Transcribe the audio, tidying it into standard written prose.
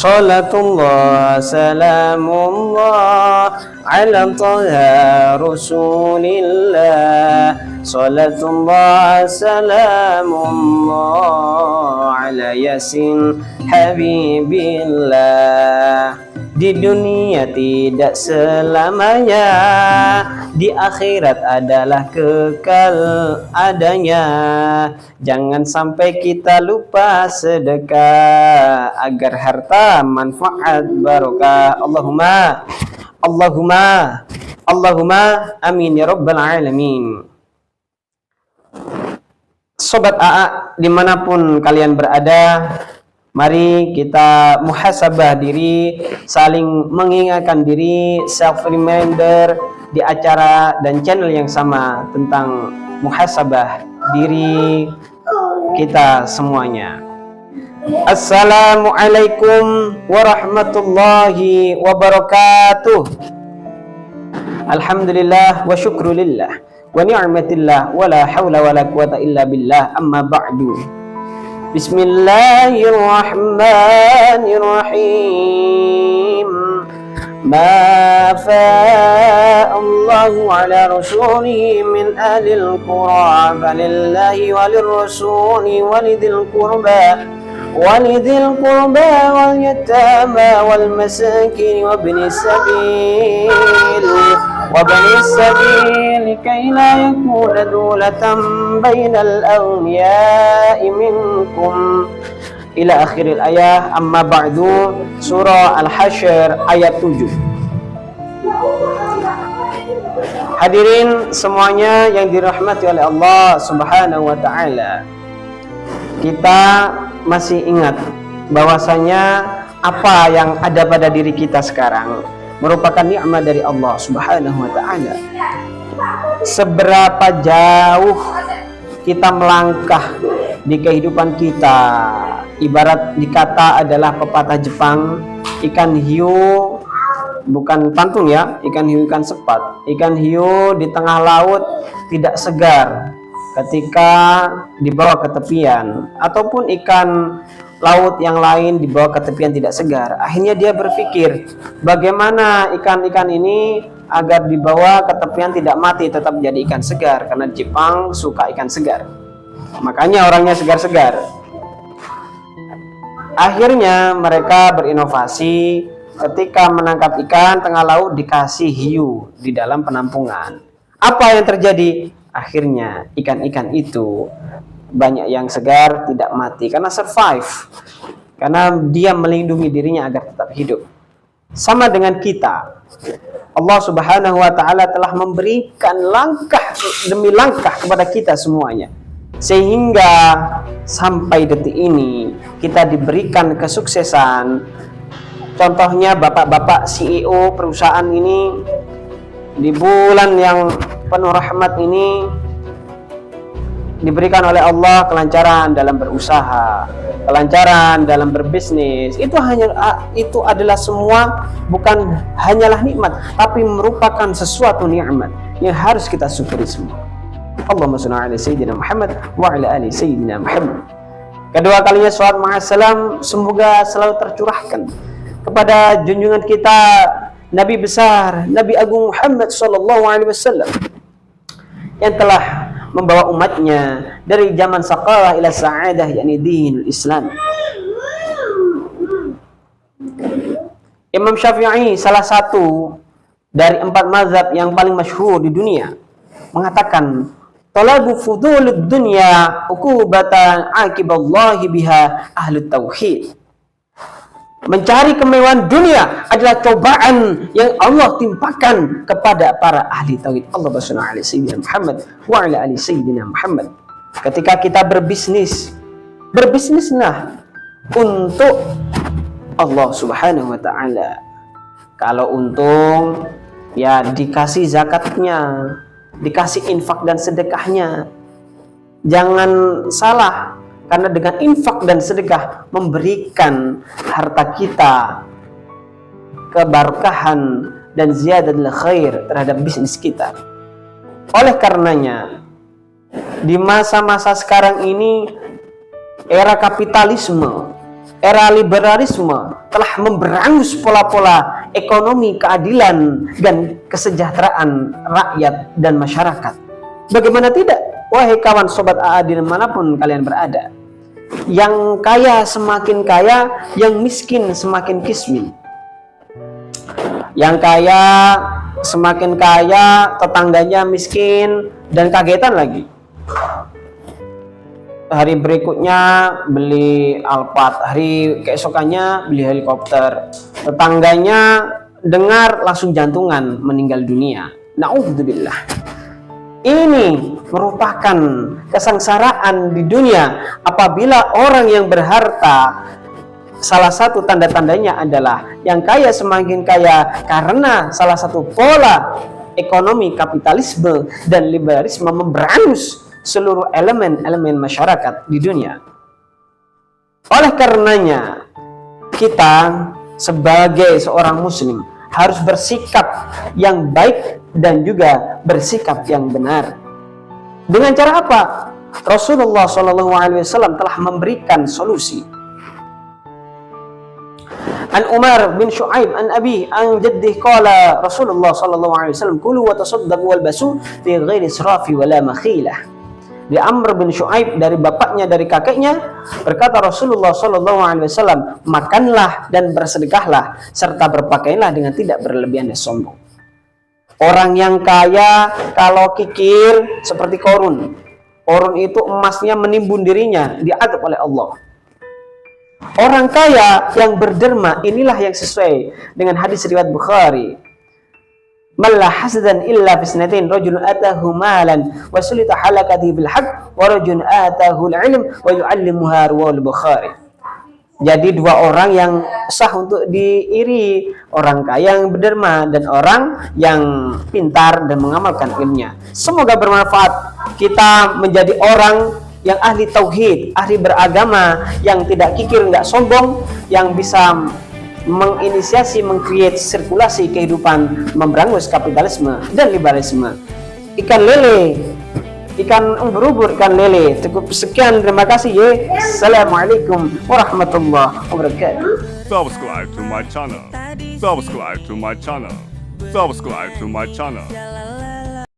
Salatullah salamullah ala taha rasulillah. Salatullah salamullah ala yasin habibillah. Di dunia tidak selamanya, di akhirat adalah kekal adanya. Jangan sampai kita lupa sedekah agar harta manfaat barokah. Allahumma amin ya rabbal alamin. Sobat AA dimanapun kalian berada, mari kita muhasabah diri, saling mengingatkan diri, self reminder di acara dan channel yang sama tentang muhasabah diri kita semuanya. Assalamualaikum warahmatullahi wabarakatuh. Alhamdulillah wa syukrulillah wa ni'matillah wa la hawla wa la quwata illa billah, amma ba'du. Bismillahirrahmanirrahim. Ma fa'a Allahu ala rasulihi min ahlil qura falillahi walirrasuli walidhil qurba wal yatama wal masakin wa ibnis sabil kay la yakuna dulatan bainal awliya'i minkum ila akhiril ayah. Amma ba'du. Surah Al-Hasyr ayat 7. Hadirin semuanya yang dirahmati oleh Allah Subhanahu wa taala. Kita masih ingat bahwasanya apa yang ada pada diri kita sekarang merupakan nikmat dari Allah Subhanahu wa taala. Seberapa jauh kita melangkah di kehidupan kita, ibarat dikata adalah pepatah Jepang, ikan hiu, bukan pantung ya, ikan hiu ikan sepat. Ikan hiu di tengah laut tidak segar ketika dibawa ke tepian, ataupun ikan laut yang lain dibawa ke tepian tidak segar. Akhirnya dia berpikir, bagaimana ikan-ikan ini agar dibawa ke tepian tidak mati, tetap jadi ikan segar, karena Jepang suka ikan segar. Makanya orangnya segar-segar. Akhirnya mereka berinovasi, ketika menangkap ikan tengah laut dikasih hiu di dalam penampungan. Apa yang terjadi? Akhirnya ikan-ikan itu banyak yang segar, tidak mati karena survive, karena dia melindungi dirinya agar tetap hidup. Sama dengan kita, Allah Subhanahu wa taala telah memberikan langkah demi langkah kepada kita semuanya, sehingga sampai detik ini kita diberikan kesuksesan. Contohnya bapak-bapak CEO perusahaan ini di bulan yang penuh rahmat ini diberikan oleh Allah kelancaran dalam berusaha, kelancaran dalam berbisnis. Itu adalah semua bukan hanyalah nikmat, tapi merupakan sesuatu nikmat yang harus kita syukuri semua. Allahumma shalli ala sayyidina Muhammad wa ala ali sayyidina Muhammad. Kedua kalinya salawat ma'assalam semoga selalu tercurahkan kepada junjungan kita Nabi besar, Nabi Agung Muhammad sallallahu alaihi wasallam, yang telah membawa umatnya dari zaman saqalah ila sa'adah, yakni dinul Islam. Imam Syafi'i, salah satu dari 4 mazhab yang paling masyhur di dunia, mengatakan talabu fudulud dunya uqubatan aqiballahi biha ahlut tauhid. Mencari kemewahan dunia adalah cobaan yang Allah timpakan kepada para ahli tauhid. Allah bersalawat ala sayyidina Muhammad wa ala ali sayyidina Muhammad. Ketika kita berbisnislah untuk Allah Subhanahu wa taala. Kalau untung ya dikasih zakatnya, dikasih infak dan sedekahnya. Jangan salah, karena dengan infak dan sedekah memberikan harta kita keberkahan dan ziyadatul khair terhadap bisnis kita. Oleh karenanya, di masa-masa sekarang ini, era kapitalisme, era liberalisme telah memberangus pola-pola ekonomi keadilan dan kesejahteraan rakyat dan masyarakat. Bagaimana tidak, wahai kawan sobat AA dimanapun kalian berada. Yang kaya semakin kaya, yang miskin semakin kismin. Yang kaya semakin kaya, tetangganya miskin dan kagetan lagi. Hari berikutnya beli Alphard, hari keesokannya beli helikopter. Tetangganya dengar langsung jantungan, meninggal dunia. Na'udzubillah. Ini merupakan kesengsaraan di dunia apabila orang yang berharta, salah satu tanda-tandanya adalah yang kaya semakin kaya karena salah satu pola ekonomi kapitalisme dan liberalisme memberangus seluruh elemen-elemen masyarakat di dunia. Oleh karenanya, kita sebagai seorang muslim harus bersikap yang baik dan juga bersikap yang benar. Dengan cara apa? Rasulullah SAW telah memberikan solusi. An Umar bin Shu'aib an Abi an Jaddih qala Rasulullah SAW kulu wa tasaddaqu wal basu fi ghairi israfi wala makhilah. Di Amr bin Shu'aib dari bapaknya dari kakeknya berkata Rasulullah SAW, makanlah dan bersedekahlah serta berpakaianlah dengan tidak berlebihan dan sombong. Orang yang kaya kalau kikir seperti Korun. Korun itu emasnya menimbun dirinya, diadab oleh Allah. Orang kaya yang berderma, inilah yang sesuai dengan hadis riwayat Bukhari. Malla hasadan illa fisnatin, rajulun atahu malan wa sulita halakati bil haqq wa rajulun atahu al-ilm wa yu'allimuha, riwayat Bukhari. Jadi dua orang yang sah untuk diiri, orang kaya yang berderma dan orang yang pintar dan mengamalkan ilmunya. Semoga bermanfaat kita menjadi orang yang ahli tauhid, ahli beragama, yang tidak kikir, tidak sombong, yang bisa menginisiasi, mengcreate sirkulasi kehidupan, memberangus kapitalisme dan liberalisme. Ikan lele, ikan ubur-ubur, ikan lele. Cukup sekian, terima kasih ya. Assalamualaikum warahmatullahi wabarakatuh. Subscribe to my channel. Subscribe to my channel. Subscribe to my channel.